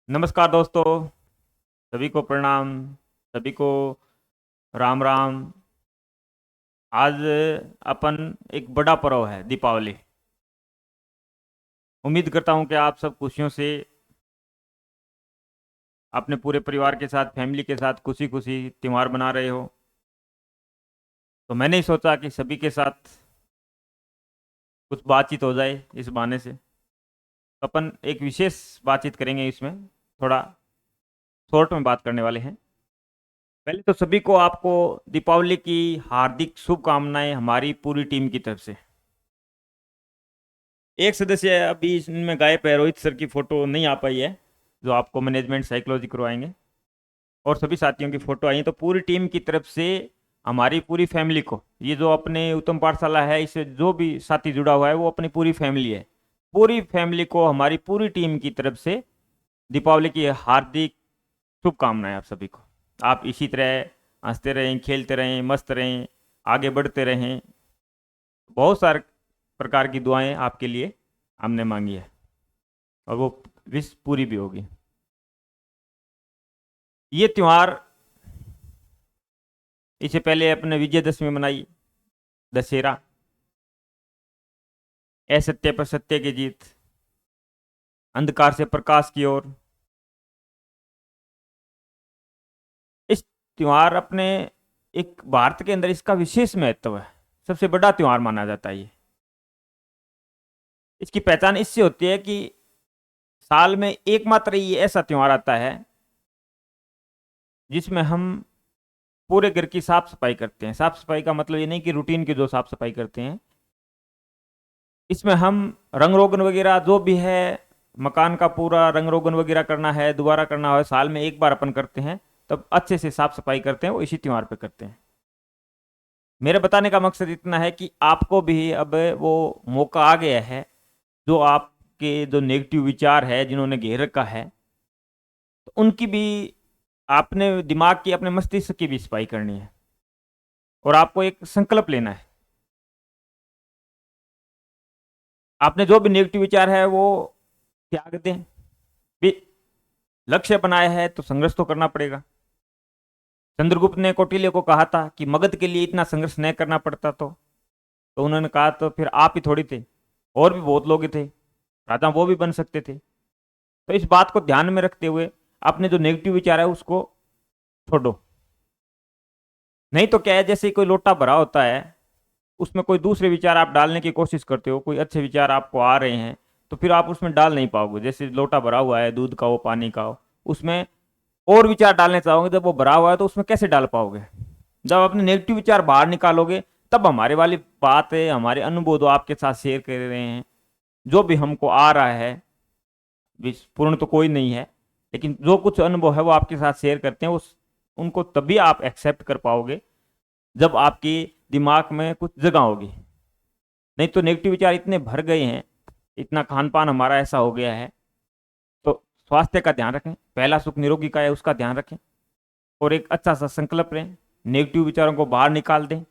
नमस्कार दोस्तों। सभी को प्रणाम। सभी को राम राम। आज अपन एक बड़ा पर्व है दीपावली। उम्मीद करता हूं कि आप सब खुशियों से अपने पूरे परिवार के साथ, फैमिली के साथ खुशी खुशी त्यौहार मना रहे हो। तो मैंने ही सोचा कि सभी के साथ कुछ बातचीत हो जाए इस बहाने से। तो अपन एक विशेष बातचीत करेंगे, इसमें थोड़ा शॉर्ट में बात करने वाले हैं। पहले तो सभी को, आपको दीपावली की हार्दिक शुभकामनाएं हमारी पूरी टीम की तरफ से। एक सदस्य अभी इनमें गायब है, रोहित सर की फोटो नहीं आ पाई है, जो आपको मैनेजमेंट साइकोलॉजी करवाएंगे। और सभी साथियों की फोटो आई है। तो पूरी टीम की तरफ से हमारी पूरी फैमिली को, ये जो अपने उत्तम पाठशाला है, इससे जो भी साथी जुड़ा हुआ है वो अपनी पूरी फैमिली है। पूरी फैमिली को हमारी पूरी टीम की तरफ से दीपावली की हार्दिक शुभकामनाएं आप सभी को। आप इसी तरह हंसते रहें, खेलते रहें, मस्त रहें, आगे बढ़ते रहें। बहुत सारे प्रकार की दुआएं आपके लिए हमने मांगी है, और वो विश पूरी भी होगी। ये त्यौहार, इससे पहले अपने विजयदशमी मनाई, दशहरा, असत्य पर सत्य की जीत, अंधकार से प्रकाश की ओर। इस त्यौहार अपने एक भारत के अंदर इसका विशेष महत्व है। सबसे बड़ा त्यौहार माना जाता है ये। इसकी पहचान इससे होती है कि साल में एकमात्र ये ऐसा त्यौहार आता है जिसमें हम पूरे घर की साफ सफाई करते हैं। साफ सफाई का मतलब ये नहीं कि रूटीन की जो साफ सफाई करते हैं, इसमें हम रंग रोगन वगैरह जो भी है, मकान का पूरा रंग रोगन वगैरह करना है, दोबारा करना है, साल में एक बार अपन करते हैं, तब अच्छे से साफ सफाई करते हैं, वो इसी त्यौहार पे करते हैं। मेरे बताने का मकसद इतना है कि आपको भी अब वो मौका आ गया है, जो आपके जो नेगेटिव विचार है जिन्होंने घेर रखा है, तो उनकी भी, आपने दिमाग की, अपने मस्तिष्क की भी सफाई करनी है। और आपको एक संकल्प लेना है। आपने जो भी नेगेटिव विचार है वो त्याग दें। भी लक्ष्य बनाया है तो संघर्ष तो करना पड़ेगा। चंद्रगुप्त ने कौटिल्य को कहा था कि मगध के लिए इतना संघर्ष नहीं करना पड़ता तो उन्होंने कहा तो फिर आप ही थोड़ी थे, और भी बहुत लोग थे, राजा वो भी बन सकते थे। तो इस बात को ध्यान में रखते हुए अपने जो नेगेटिव विचार है उसको छोड़ो। नहीं तो क्या है, जैसे कोई लोटा भरा होता है, उसमें कोई दूसरे विचार आप डालने की कोशिश करते हो, कोई अच्छे विचार आपको आ रहे हैं, तो फिर आप उसमें डाल नहीं पाओगे। जैसे लोटा भरा हुआ है, दूध का हो, पानी का हो, उसमें और विचार डालने चाहोगे, जब वो भरा हुआ है तो उसमें कैसे डाल पाओगे। जब अपने नेगेटिव विचार बाहर निकालोगे, तब हमारे वाली बात है, हमारे अनुभव जो आपके साथ शेयर कर रहे हैं, जो भी हमको आ रहा है, पूर्ण तो कोई नहीं है, लेकिन जो कुछ अनुभव है वो आपके साथ शेयर करते हैं, उस उनको तभी आप एक्सेप्ट कर पाओगे जब आपकी दिमाग में कुछ जगह होगी। नहीं तो नेगेटिव विचार इतने भर गए हैं, इतना खान पान हमारा ऐसा हो गया है। तो स्वास्थ्य का ध्यान रखें, पहला सुख निरोगी का है, उसका ध्यान रखें, और एक अच्छा सा संकल्प लें, नेगेटिव विचारों को बाहर निकाल दें,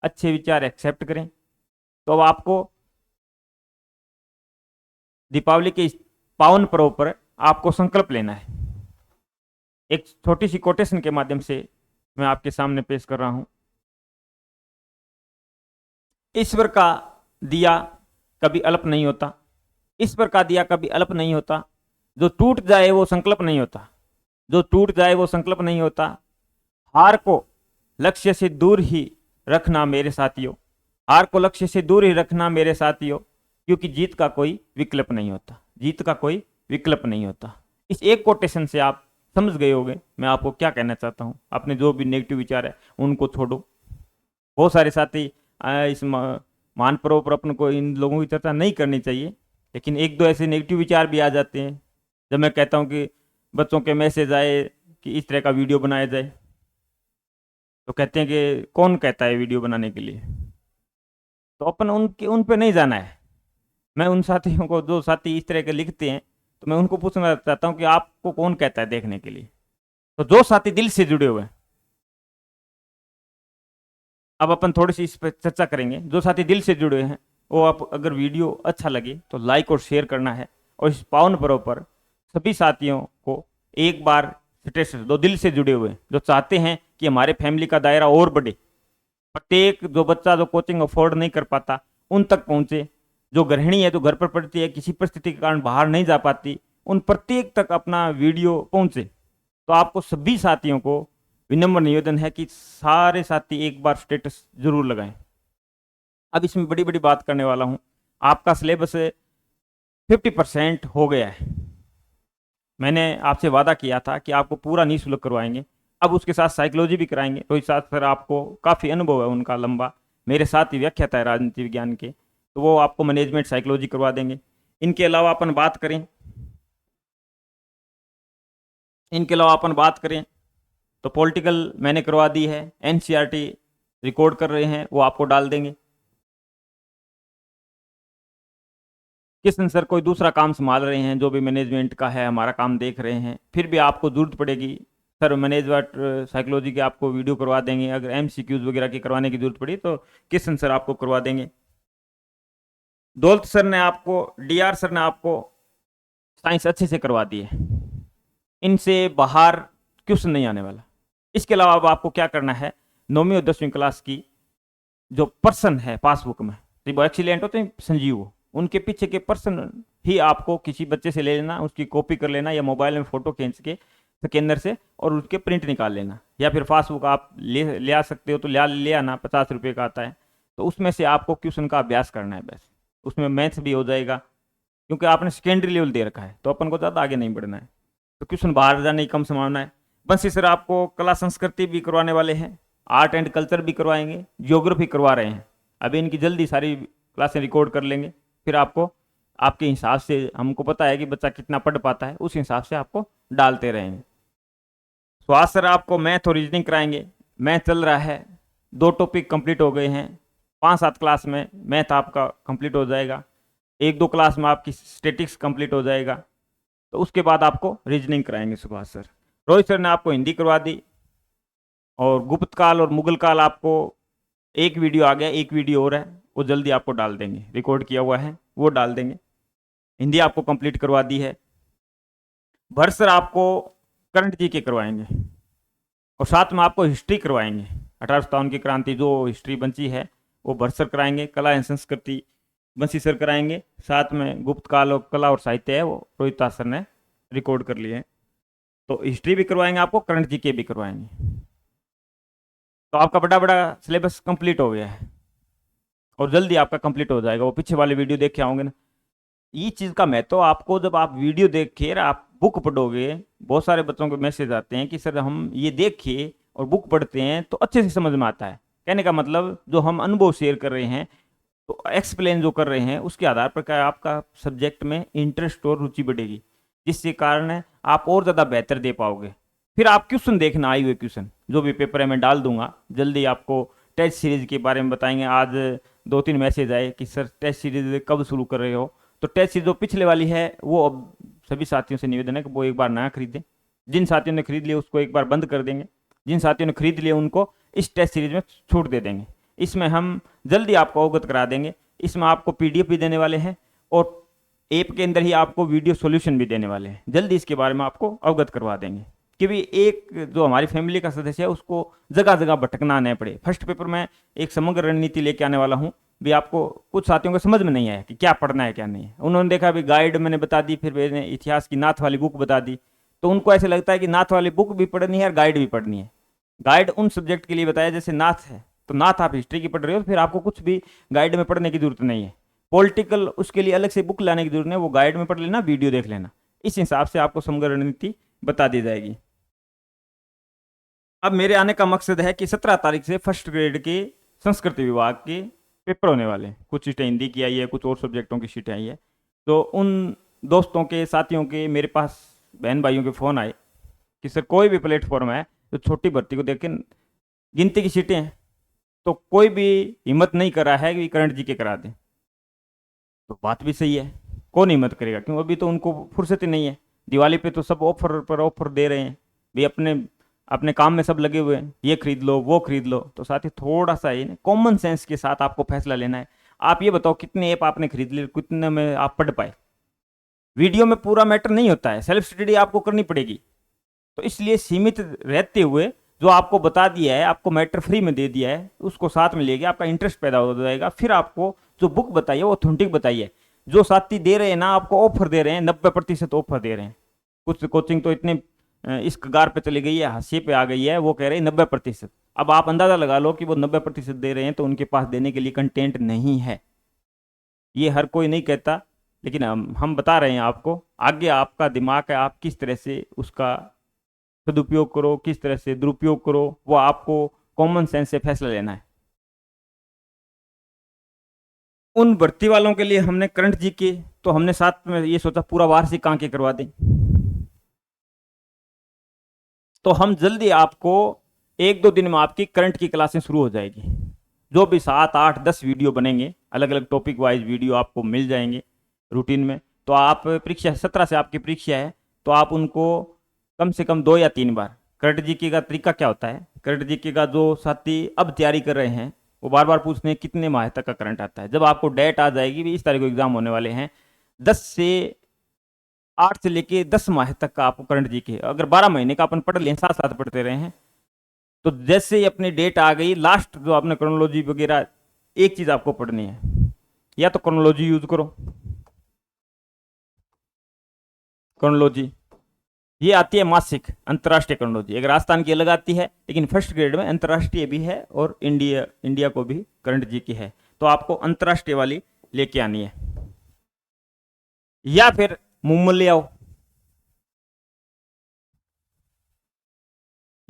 अच्छे विचार एक्सेप्ट करें। तो अब आपको दीपावली के इस पावन पर्व पर आपको संकल्प लेना है। एक छोटी सी कोटेशन के माध्यम से मैं आपके सामने पेश कर रहा हूं। ईश्वर का दिया कभी अल्प नहीं होता, ईश्वर का दिया कभी अल्प नहीं होता, जो टूट जाए वो संकल्प नहीं होता, जो टूट जाए वो संकल्प नहीं होता। हार को लक्ष्य से दूर ही रखना मेरे साथियों, हार को लक्ष्य से दूर ही रखना मेरे साथियों, क्योंकि जीत का कोई विकल्प नहीं होता, जीत का कोई विकल्प नहीं होता। इस एक कोटेशन से आप समझ गए होंगे मैं आपको क्या कहना चाहता हूं। अपने जो भी नेगेटिव विचार है उनको छोड़ो। बहुत सारे साथी इस महान पर्व पर अपन को इन लोगों की चर्चा नहीं करनी चाहिए, लेकिन एक दो ऐसे नेगेटिव विचार भी आ जाते हैं। जब मैं कहता हूं कि बच्चों के मैसेज आए कि इस तरह का वीडियो बनाया जाए, तो कहते हैं कि कौन कहता है वीडियो बनाने के लिए। तो अपन उन पे नहीं जाना है। मैं उन साथियों को, जो साथी इस तरह के लिखते हैं, तो मैं उनको पूछना चाहता हूँ कि आपको कौन कहता है देखने के लिए। तो जो साथी दिल से जुड़े हुए हैं, अब अपन थोड़ी सी इस पर चर्चा करेंगे। जो साथी दिल से जुड़े हैं, वो, आप अगर वीडियो अच्छा लगे तो लाइक और शेयर करना है, और इस पावन पर्व पर सभी साथियों को एक बार स्टेटस जो दिल से जुड़े हुए, जो चाहते हैं कि हमारे फैमिली का दायरा और बढ़े, प्रत्येक जो बच्चा जो कोचिंग अफोर्ड नहीं कर पाता उन तक पहुंचे, जो गृहिणी है जो घर पर पढ़ती है किसी परिस्थिति के कारण बाहर नहीं जा पाती, उन प्रत्येक तक अपना वीडियो पहुंचे। तो आपको सभी साथियों को विनम्र निवेदन है कि सारे साथी एक बार स्टेटस जरूर लगाएं। अब इसमें बड़ी बड़ी बात करने वाला हूं। आपका सिलेबस 50% हो गया है। मैंने आपसे वादा किया था कि आपको पूरा निःशुल्क करवाएंगे। अब उसके साथ साइकोलॉजी भी कराएंगे। रोहित साथ सर आपको काफ़ी अनुभव है उनका लंबा, मेरे साथ ही व्याख्याता है राजनीति विज्ञान के, तो वो आपको मैनेजमेंट साइकोलॉजी करवा देंगे। इनके अलावा अपन बात करें तो पॉलिटिकल मैंने करवा दी है, एनसीईआरटी रिकॉर्ड कर रहे हैं वो आपको डाल देंगे। किशन सर कोई दूसरा काम संभाल रहे हैं, जो भी मैनेजमेंट का है हमारा काम देख रहे हैं, फिर भी आपको जरूरत पड़ेगी सर मैनेजमेंट साइकोलॉजी के आपको वीडियो करवा देंगे। अगर एमसीक्यूज वगैरह की करवाने की जरूरत पड़ी तो किशन सर आपको करवा देंगे। दौलत सर ने आपको, डीआर सर ने आपको साइंस अच्छे से करवा दी है, इनसे बाहर क्वेश्चन नहीं आने वाला। इसके अलावा अब आपको क्या करना है, 9वीं और 10वीं क्लास की जो पर्सन है पासबुक में, वो एक्सीलेंट होते हैं संजीव, उनके पीछे के पर्सन ही आपको किसी बच्चे से ले लेना, उसकी कॉपी कर लेना या मोबाइल में फोटो खींच के स्कैनर से और उसके प्रिंट निकाल लेना, या फिर पासबुक आप ले आ सकते हो तो ले आना, 50 रुपये का आता है। तो उसमें से आपको क्वेश्चन का अभ्यास करना है बस, उसमें मैथ्स भी हो जाएगा, क्योंकि आपने सेकेंडरी लेवल दे रखा है तो अपन को ज़्यादा आगे नहीं बढ़ना है, तो क्वेश्चन बाहर जाने की कम संभावना है। बंसी सर आपको कला संस्कृति भी करवाने वाले हैं, आर्ट एंड कल्चर भी करवाएंगे, जियोग्राफी करवा रहे हैं। अभी इनकी जल्दी सारी क्लासें रिकॉर्ड कर लेंगे, फिर आपको आपके हिसाब से, हमको पता है कि बच्चा कितना पढ़ पाता है, उस हिसाब से आपको डालते रहेंगे। स्वास्थ्य सर आपको मैथ और रीजनिंग कराएंगे। मैथ चल रहा है, 2 टॉपिक कंप्लीट हो गए हैं, 5-7 क्लास में मैथ आपका कंप्लीट हो जाएगा, 1-2 क्लास में आपकी स्टेटिक्स कंप्लीट हो जाएगा, तो उसके बाद आपको रीजनिंग कराएंगे सुभाष सर। रोहित सर ने आपको हिंदी करवा दी, और गुप्त काल और मुगल काल आपको एक वीडियो आ गया, एक वीडियो और है, वो जल्दी आपको डाल देंगे, रिकॉर्ड किया हुआ है वो डाल देंगे। हिंदी आपको कंप्लीट करवा दी है। भर सर आपको करंट जीके करवाएंगे, और साथ में आपको हिस्ट्री करवाएंगे। 1857 की क्रांति जो हिस्ट्री बंची है वो भर सर कराएंगे। कला एवं संस्कृति बंसी सर कराएंगे, साथ में गुप्त काल और कला और साहित्य है वो रोहित सर ने रिकॉर्ड कर लिए हैं। तो हिस्ट्री भी करवाएंगे आपको, करंट जीके भी करवाएंगे। तो आपका बड़ा बड़ा सिलेबस कंप्लीट हो गया है, और जल्दी आपका कंप्लीट हो जाएगा। वो पीछे वाले वीडियो देख के आओगे ना, ये चीज़ का महत्व तो आपको, जब आप वीडियो देख के आप बुक पढ़ोगे, बहुत सारे बच्चों के मैसेज आते हैं कि सर हम ये देखिए और बुक पढ़ते हैं तो अच्छे से समझ में आता है। कहने का मतलब जो हम अनुभव शेयर कर रहे हैं, तो एक्सप्लेन जो कर रहे हैं, उसके आधार पर क्या आपका सब्जेक्ट में इंटरेस्ट और रुचि बढ़ेगी, जिसके कारण आप और ज़्यादा बेहतर दे पाओगे। फिर आप क्वेश्चन देखना, आए हुए क्वेश्चन जो भी पेपर है मैं डाल दूंगा, जल्दी आपको टेस्ट सीरीज के बारे में बताएंगे। आज 2-3 मैसेज आए कि सर टेस्ट सीरीज कब शुरू कर रहे हो, तो टेस्ट सीरीज जो पिछले वाली है वो अब सभी साथियों से निवेदन है कि वो एक बार नया खरीदें। जिन साथियों ने खरीद लिया उसको एक बार बंद कर देंगे, जिन साथियों ने खरीद लिया उनको इस टेस्ट सीरीज में छूट दे देंगे। इसमें हम जल्दी आपको अवगत करा देंगे। इसमें आपको पीडीएफ भी देने वाले हैं, और ऐप के अंदर ही आपको वीडियो सॉल्यूशन भी देने वाले हैं। जल्दी इसके बारे में आपको अवगत करवा देंगे कि भी एक जो हमारी फैमिली का सदस्य है उसको जगह जगह भटकना न पड़े। फर्स्ट पेपर में एक समग्र रणनीति लेके आने वाला हूँ भी। आपको कुछ साथियों को समझ में नहीं आया कि क्या पढ़ना है क्या नहीं है, उन्होंने देखा भी गाइड मैंने बता दी, फिर मैंने इतिहास की नाथ वाली बुक बता दी, तो उनको ऐसे लगता है कि नाथ वाली बुक भी पढ़नी है और गाइड भी पढ़नी है। गाइड उन सब्जेक्ट के लिए बताया, जैसे नाथ है तो नाथ आप हिस्ट्री की पढ़ रहे हो, फिर आपको कुछ भी गाइड में पढ़ने की जरूरत नहीं है। पॉलिटिकल उसके लिए अलग से बुक लाने की जरूरत नहीं, वो गाइड में पढ़ लेना, वीडियो देख लेना, इस हिसाब से आपको समग्र रणनीति बता दी जाएगी। अब मेरे आने का मकसद है कि 17 तारीख से फर्स्ट ग्रेड के संस्कृति विभाग के पेपर होने वाले हैं। कुछ सीटें हिंदी की आई है, कुछ और सब्जेक्टों की सीटें आई है। तो उन दोस्तों के, साथियों के, मेरे पास बहन भाइयों के फ़ोन आए कि सर कोई भी प्लेटफॉर्म है तो छोटी भर्ती को देख के गिनती की सीटें हैं, तो कोई भी हिम्मत नहीं कर रहा है कि करंट जी के करा दें। तो बात भी सही है, कौन हिम्मत करेगा, क्यों अभी तो उनको फुर्सत ही नहीं है। दिवाली पे तो सब ऑफर पर ऑफर दे रहे हैं भाई, अपने अपने काम में सब लगे हुए हैं, ये खरीद लो वो खरीद लो। तो साथ ही थोड़ा सा ही कॉमन सेंस के साथ आपको फैसला लेना है। आप ये बताओ कितने ऐप आपने खरीद लिए, कितने में आप पढ़ पाए। वीडियो में पूरा मैटर नहीं होता है, सेल्फ स्टडी आपको करनी पड़ेगी। तो इसलिए सीमित रहते हुए जो आपको बता दिया है, आपको मैटर फ्री में दे दिया है, उसको साथ में लेके आपका इंटरेस्ट पैदा हो जाएगा। फिर आपको जो बुक बताइए वो ऑथेंटिक बताइए। जो साथी दे रहे हैं ना, आपको ऑफर दे रहे हैं, 90% ऑफर दे रहे हैं। कुछ कोचिंग तो इतने इस कगार पे चली गई है, हाशिए पे आ गई है, वो कह रहे हैं 90%। अब आप अंदाजा लगा लो कि वो 90% दे रहे हैं तो उनके पास देने के लिए कंटेंट नहीं है। ये हर कोई नहीं कहता, लेकिन हम बता रहे हैं आपको। आगे आपका दिमाग है, आप किस तरह से उसका सदुपयोग करो, किस तरह से दुरुपयोग करो, वो आपको कॉमन सेंस से फैसला लेना है। उन भर्ती वालों के लिए हमने करंट जीके, तो हमने साथ में ये सोचा पूरा वार्षिक आंक करवा दें। तो हम जल्दी आपको 1-2 दिन में आपकी करंट की क्लासें शुरू हो जाएगी। जो भी 7, 8, 10 वीडियो बनेंगे, अलग अलग टॉपिक वाइज वीडियो आपको मिल जाएंगे रूटीन में। तो आप परीक्षा 17 से आपकी परीक्षा है, तो आप उनको कम से कम 2 या 3 बार। करंट जीके का तरीका क्या होता है, करंट जीके का जो साथी अब तैयारी कर रहे हैं वो बार बार पूछते हैं कितने माह तक का करंट आता है। जब आपको डेट आ जाएगी भी इस तारीख को एग्जाम होने वाले हैं, 8 से लेके 10 माह तक का आपको करंट जीके, अगर 12 महीने का अपन पढ़ लें, साथ साथ पढ़ते रहे हैं, तो जैसे ही अपनी डेट आ गई लास्ट जो आपने क्रोनोलॉजी वगैरह, एक चीज आपको पढ़नी है, या तो क्रोनोलॉजी यूज करो। क्रोनोलॉजी ये आती है मासिक अंतर्राष्ट्रीय क्रोनोलॉजी, एक राजस्थान की अलग आती है, लेकिन फर्स्ट ग्रेड में अंतर्राष्ट्रीय भी है और इंडिया को भी करंट जीके है। तो आपको अंतर्राष्ट्रीय वाली लेके आनी है, या फिर मुम्मल ले आओ।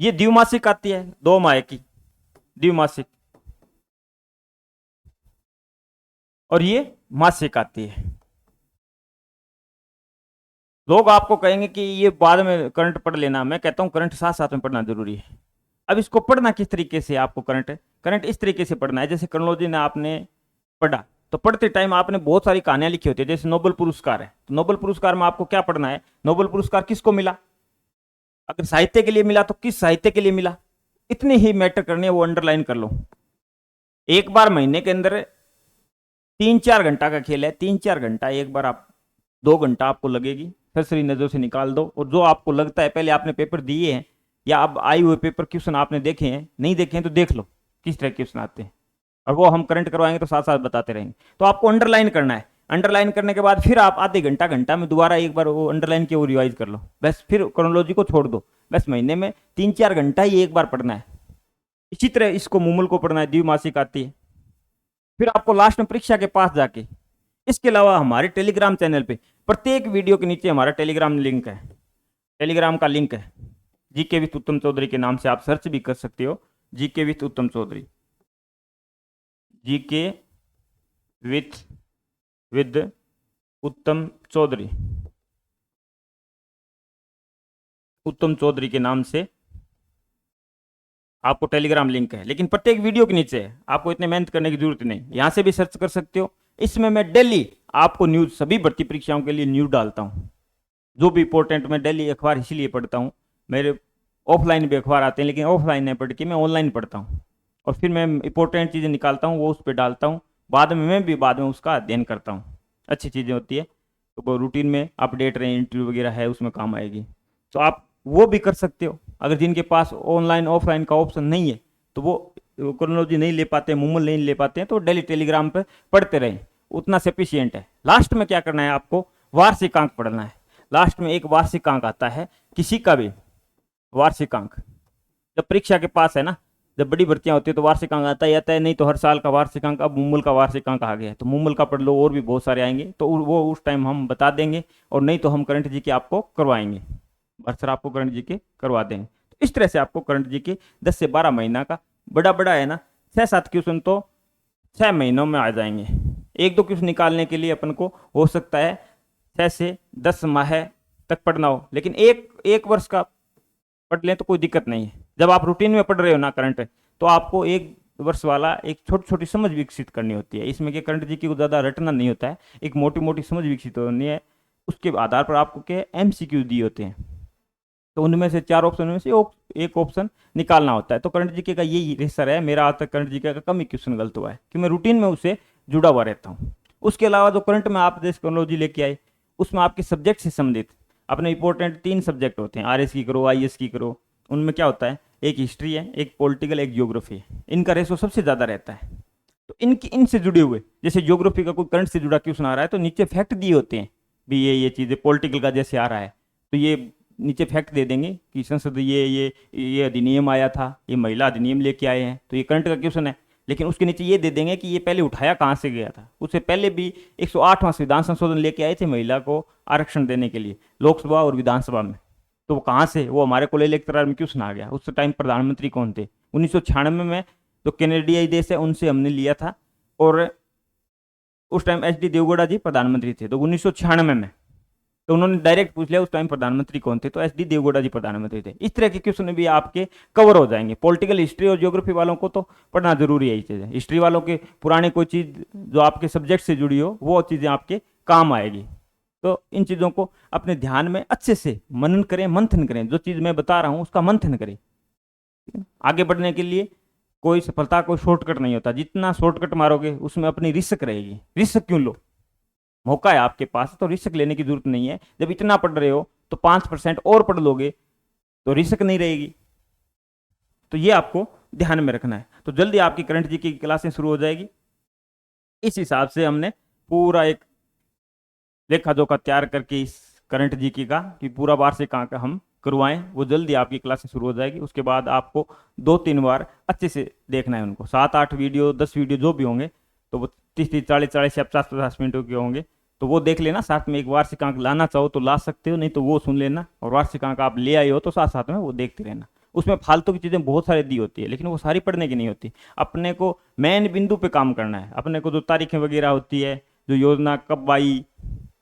ये द्विमासिक आती है, 2 माह की द्विमासिक, और ये मासिक आती है। लोग आपको कहेंगे कि ये बाद में करंट पढ़ लेना, मैं कहता हूं करंट साथ साथ में पढ़ना जरूरी है। अब इसको पढ़ना किस तरीके से, आपको करंट इस तरीके से पढ़ना है, जैसे क्रोनोलॉजी ने आपने पढ़ा, तो पढ़ते टाइम आपने बहुत सारी कहानियां लिखी होती है। जैसे नोबेल पुरस्कार है, तो नोबेल पुरस्कार में आपको क्या पढ़ना है, नोबेल पुरस्कार किसको मिला, अगर साहित्य के लिए मिला तो किस साहित्य के लिए मिला, इतनी ही मैटर करनी है, वो अंडरलाइन कर लो। एक बार महीने के अंदर 3-4 घंटा का खेल है, 3-4 घंटा, एक बार आप 2 घंटा आपको लगेगी, सरसरी नजरों से निकाल दो। और जो आपको लगता है, पहले आपने पेपर दिए हैं या अब आए हुए पेपर क्वेश्चन आपने देखे हैं, नहीं देखे हैं तो देख लो किस तरह के क्वेश्चन आते हैं, और वो हम करंट करवाएंगे तो साथ साथ बताते रहेंगे। तो आपको अंडरलाइन करना है, अंडरलाइन करने के बाद फिर आप आधे घंटा में दोबारा एक बार वो अंडरलाइन के वो रिवाइज कर लो, बस फिर क्रोनोलॉजी को छोड़ दो। बस महीने में 3-4 घंटा ही एक बार पढ़ना है। इसी तरह इसको मुमल को पढ़ना है, द्विमासिक आती है। फिर आपको लास्ट में परीक्षा के पास जाके, इसके अलावा हमारे टेलीग्राम चैनल पे प्रत्येक वीडियो के नीचे हमारा टेलीग्राम लिंक है, टेलीग्राम का लिंक है, जीके विथ उत्तम चौधरी के नाम से आप सर्च भी कर सकते हो, जीके विथ उत्तम चौधरी, जीके विद उत्तम चौधरी, उत्तम चौधरी के नाम से आपको टेलीग्राम लिंक है। लेकिन प्रत्येक वीडियो के नीचे है, आपको इतने मेहनत करने की जरूरत नहीं, यहां से भी सर्च कर सकते हो। इसमें मैं डेली आपको न्यूज, सभी भर्ती परीक्षाओं के लिए न्यूज डालता हूँ, जो भी इंपॉर्टेंट। मैं डेली अखबार इसीलिए पढ़ता हूँ, मेरे ऑफलाइन भी अखबार आते हैं, लेकिन ऑफलाइन नहीं पढ़ के मैं ऑनलाइन पढ़ता हूँ, और फिर मैं इंपॉर्टेंट चीज़ें निकालता हूँ, वो उस पर डालता हूँ। बाद में मैं भी बाद में उसका अध्ययन करता हूँ, अच्छी चीज़ें होती है, तो वो रूटीन में अपडेट रहे, इंटरव्यू वगैरह है उसमें काम आएगी। तो आप वो भी कर सकते हो। अगर जिनके पास ऑनलाइन ऑफलाइन का ऑप्शन नहीं है, तो वो क्रोनोलॉजी नहीं ले पाते, मुमल नहीं ले पाते हैं, तो डेली टेलीग्राम पे पढ़ते रहें, उतना सफिशियंट है। लास्ट में क्या करना है, आपको वार्षिकांक पढ़ना है। लास्ट में एक वार्षिकांक आता है, किसी का भी वार्षिकांक, जब परीक्षा के पास है ना, जब बड़ी भर्तियां होती है तो वार्षिकांक आता है, नहीं तो हर साल का वार्षिकांक। अब मुमल का वार्षिकांक आ गया है, तो मुमल का पढ़ लो, और भी बहुत सारे आएंगे, तो वो उस टाइम हम बता देंगे, और नहीं तो हम करंट जी के आपको करवाएंगे, सर आपको करंट जी के करवा देंगे। तो इस तरह से आपको करंट जी के 10 से 12 महीना का, बड़ा है ना, 6-7 क्वेश्चन तो 6 महीनों में आ जाएंगे। 1-2 क्वेश्चन निकालने के लिए अपन को हो सकता है 6 से 10 माह तक पढ़ना हो, लेकिन एक वर्ष का पढ़ लें तो कोई दिक्कत नहीं है। जब आप रूटीन में पढ़ रहे हो ना करंट, तो आपको 1 वर्ष वाला एक छोटी छोटी समझ विकसित करनी होती है। इसमें कि करंट जी की को ज़्यादा रटना नहीं होता है, एक मोटी मोटी समझ विकसित होनी है, उसके आधार पर आपको क्या MCQ दिए होते हैं, तो उनमें से 4 ऑप्शन में से एक ऑप्शन निकालना होता है। तो करंट जीके का यही रेसर है मेरा, आज तक करंट जीके का कम ही क्वेश्चन गलत हुआ है, कि मैं रूटीन में उससे जुड़ा हुआ रहता हूँ। उसके अलावा जो करंट में आप देश क्रोनोलॉजी लेके आए, उसमें आपके सब्जेक्ट से संबंधित अपने इंपॉर्टेंट 3 सब्जेक्ट होते हैं, आरएस की करो, आईएस की करो। उनमें क्या होता है, एक हिस्ट्री है, एक पॉलिटिकल, एक ज्योग्राफी है। इनका रेशो सबसे ज़्यादा रहता है। तो इनसे जुड़े हुए, जैसे ज्योग्राफी का कोई करंट से जुड़ा क्वेश्चन आ रहा है तो नीचे फैक्ट दिए होते हैं भी, ये चीज़ें। पॉलिटिकल का जैसे आ रहा है तो ये नीचे फैक्ट दे देंगे कि संसद ये अधिनियम आया था, ये महिला अधिनियम लेके आए हैं, तो ये करंट का क्वेश्चन है। लेकिन उसके नीचे ये दे देंगे कि ये पहले उठाया कहाँ से गया था। उससे पहले भी 108वां संविधान संशोधन लेके आए थे महिला को आरक्षण देने के लिए लोकसभा और विधानसभा में। तो वो कहाँ से, वो हमारे को इलेक्टोरल में क्वेश्चन आ गया। उस टाइम प्रधानमंत्री कौन थे? 1996 में जो कैनेडियाई देश है उनसे हमने लिया था, और उस टाइम एचडी देवगौड़ा जी प्रधानमंत्री थे। तो 1996 में तो उन्होंने डायरेक्ट पूछ लिया उस टाइम प्रधानमंत्री कौन थे, तो एचडी देवगौड़ा जी प्रधानमंत्री थे। इस तरह के क्वेश्चन भी आपके कवर हो जाएंगे। पॉलिटिकल हिस्ट्री और ज्योग्राफी वालों को तो पढ़ना जरूरी है ये चीज़ें। हिस्ट्री वालों के पुराने कोई चीज़ जो आपके सब्जेक्ट से जुड़ी हो वो चीज़ें आपके काम आएगी। तो इन चीज़ों को अपने ध्यान में अच्छे से मनन करें, मंथन करें। जो चीज़ मैं बता रहा हूँ उसका मंथन करें। आगे बढ़ने के लिए कोई सफलता कोई शॉर्टकट नहीं होता। जितना शॉर्टकट मारोगे उसमें अपनी रिस्क रहेगी। रिस्क क्यों लो? मौका है आपके पास तो रिस्क लेने की जरूरत नहीं है। जब इतना पढ़ रहे हो तो 5% और पढ़ लोगे तो रिस्क नहीं रहेगी। तो ये आपको ध्यान में रखना है। तो जल्दी आपकी करंट जी की क्लासें शुरू हो जाएगी। इस हिसाब से हमने पूरा एक लेखा जोखा तैयार करके इस करंट जी की का कि पूरा वार्षिक अंक हम करवाएं, वो जल्दी आपकी क्लासें शुरू हो जाएगी। उसके बाद आपको 2-3 बार अच्छे से देखना है उनको। 7-8 वीडियो 10 वीडियो जो भी होंगे तो वो 30-30 40-40 या 50-50 मिनटों के होंगे। तो वो देख लेना। साथ में एक वार्षिक अंक लाना चाहो तो ला सकते हो, नहीं तो वो सुन लेना। और वार्षिक अंक आप ले आए हो तो साथ साथ में वो देखते रहना। उसमें फालतू की चीज़ें बहुत सारी दी होती है लेकिन वो सारी पढ़ने की नहीं होती। अपने को मेन बिंदु पे काम करना है। अपने को जो तारीखें वगैरह होती है, जो योजना कब आई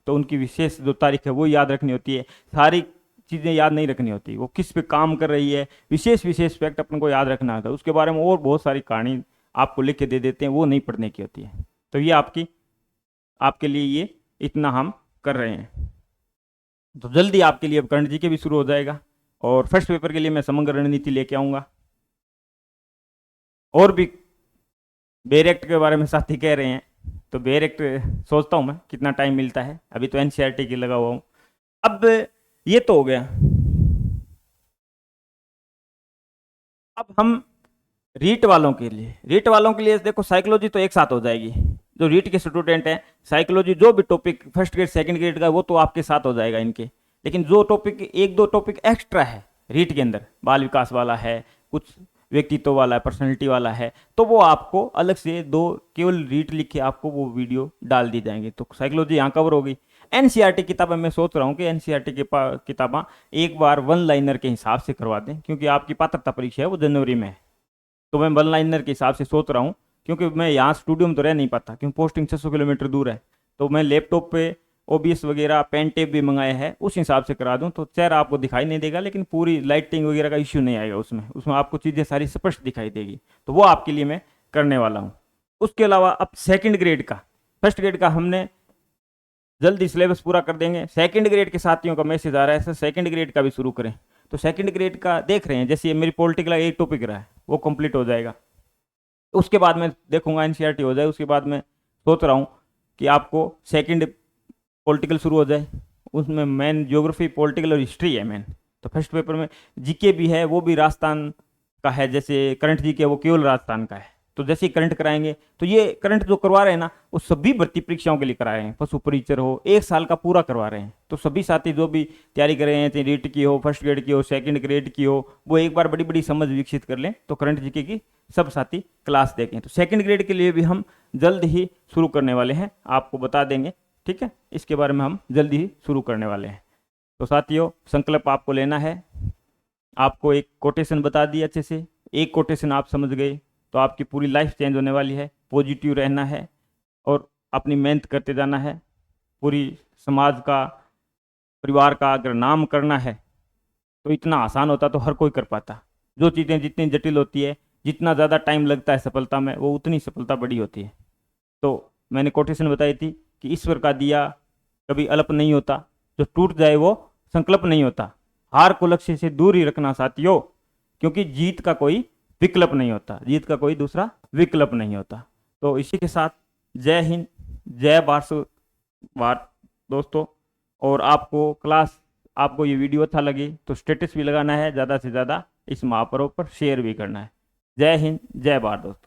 तो उनकी विशेष जो तारीख है वो याद रखनी होती है। सारी चीज़ें याद नहीं रखनी होती, वो किस पे काम कर रही है, विशेष फैक्ट अपन को याद रखना होता है। उसके बारे में और बहुत सारी कहानी आपको लिख के दे देते हैं, वो नहीं पढ़ने की होती है। तो ये आपके लिए ये इतना हम कर रहे हैं। तो जल्दी आपके लिए अब करंट जी के भी शुरू हो जाएगा। और फर्स्ट पेपर के लिए मैं समग्र रणनीति लेके आऊँगा। और भी बेयर एक्ट के बारे में साथी कह रहे हैं, तो बेयर एक्ट सोचता हूँ मैं कितना टाइम मिलता है। अभी तो एनसीईआरटी की लगा हुआ हूँ। अब ये तो हो गया। अब हम रीट वालों के लिए देखो साइकोलॉजी तो एक साथ हो जाएगी। जो रीट के स्टूडेंट हैं, साइकोलॉजी जो भी topic first grade second grade का वो तो आपके साथ हो जाएगा इनके। लेकिन जो टॉपिक 1-2 टॉपिक एक्स्ट्रा है रीट के अंदर, बाल विकास वाला है, कुछ व्यक्तित्व वाला है, पर्सनैलिटी वाला है, तो वो आपको अलग से केवल रीट लिख के आपको वो वीडियो डाल दी जाएंगे। तो साइकोलॉजी यहाँ कवर होगी। एनसीईआरटी किताबें मैं सोच रहा हूँ कि एनसीईआरटी की किताबें एक बार 1 लाइनर के हिसाब से करवा दें, क्योंकि आपकी पात्रता परीक्षा है वो जनवरी में है। तो मैं 1 लाइनर के हिसाब से सोच रहा हूँ, क्योंकि मैं यहाँ स्टूडियो में तो रह नहीं पाता, क्योंकि पोस्टिंग 600 किलोमीटर दूर है। तो मैं लैपटॉप पे ओबीएस वगैरह पेन टेप भी मंगाए हैं, उस हिसाब से करा दूं तो चेहरा आपको दिखाई नहीं देगा, लेकिन पूरी लाइटिंग वगैरह का इश्यू नहीं आएगा उसमें आपको चीज़ें सारी स्पष्ट दिखाई देगी। तो वो आपके लिए मैं करने वाला हूँ। उसके अलावा अब सेकंड ग्रेड का, फर्स्ट ग्रेड का हमने जल्दी सिलेबस पूरा कर देंगे। सेकंड ग्रेड के साथियों का मैसेज आ रहा है सर सेकंड ग्रेड का भी शुरू करें। तो सेकंड ग्रेड का देख रहे हैं, जैसे ये मेरी पॉलिटिकल एक टॉपिक रहा है वो कंप्लीट हो जाएगा। उसके बाद मैं देखूंगा एनसीईआरटी हो जाए। उसके बाद मैं सोच रहा हूँ कि आपको सेकंड पॉलिटिकल शुरू हो जाए। उसमें मेन ज्योग्राफी पॉलिटिकल और हिस्ट्री है मेन। तो फर्स्ट पेपर में जीके भी है, वो भी राजस्थान का है। जैसे करंट जीके वो केवल राजस्थान का है। तो जैसे ही करंट कराएंगे तो ये करंट जो करवा रहे हैं ना वो सभी भर्ती परीक्षाओं के लिए करा रहे हैं। पशु परिचर हो 1 साल का पूरा करवा रहे हैं। तो सभी साथी जो भी तैयारी कर रहे हैं, चाहे रीट की हो, फर्स्ट ग्रेड की हो, सेकंड ग्रेड की हो, वो एक बार बड़ी बड़ी समझ विकसित कर लें तो करंट जीके की सब साथी क्लास देखें। तो सेकंड ग्रेड के लिए भी हम जल्द ही शुरू करने वाले हैं, आपको बता देंगे। ठीक है, इसके बारे में हम जल्दी ही शुरू करने वाले हैं। तो साथियों संकल्प आपको लेना है। आपको एक कोटेशन बता दी अच्छे से, एक कोटेशन आप समझ गए तो आपकी पूरी लाइफ चेंज होने वाली है। पॉजिटिव रहना है और अपनी मेहनत करते जाना है। पूरी समाज का, परिवार का अगर नाम करना है तो इतना आसान होता तो हर कोई कर पाता। जो चीज़ें जितनी जटिल होती है, जितना ज़्यादा टाइम लगता है सफलता में, वो उतनी सफलता बड़ी होती है। तो मैंने कोटेशन बताई थी कि ईश्वर का दिया कभी अल्प नहीं होता, जो टूट जाए वो संकल्प नहीं होता। हार को लक्ष्य से दूर ही रखना साथियों, क्योंकि जीत का कोई विकल्प नहीं होता, जीत का कोई दूसरा विकल्प नहीं होता। तो इसी के साथ जय हिंद, जय भारत दोस्तों। और आपको क्लास आपको ये वीडियो अच्छा लगे तो स्टेटस भी लगाना है, ज़्यादा से ज़्यादा इस महापर्व पर शेयर भी करना है। जय हिंद, जय भारत दोस्तों।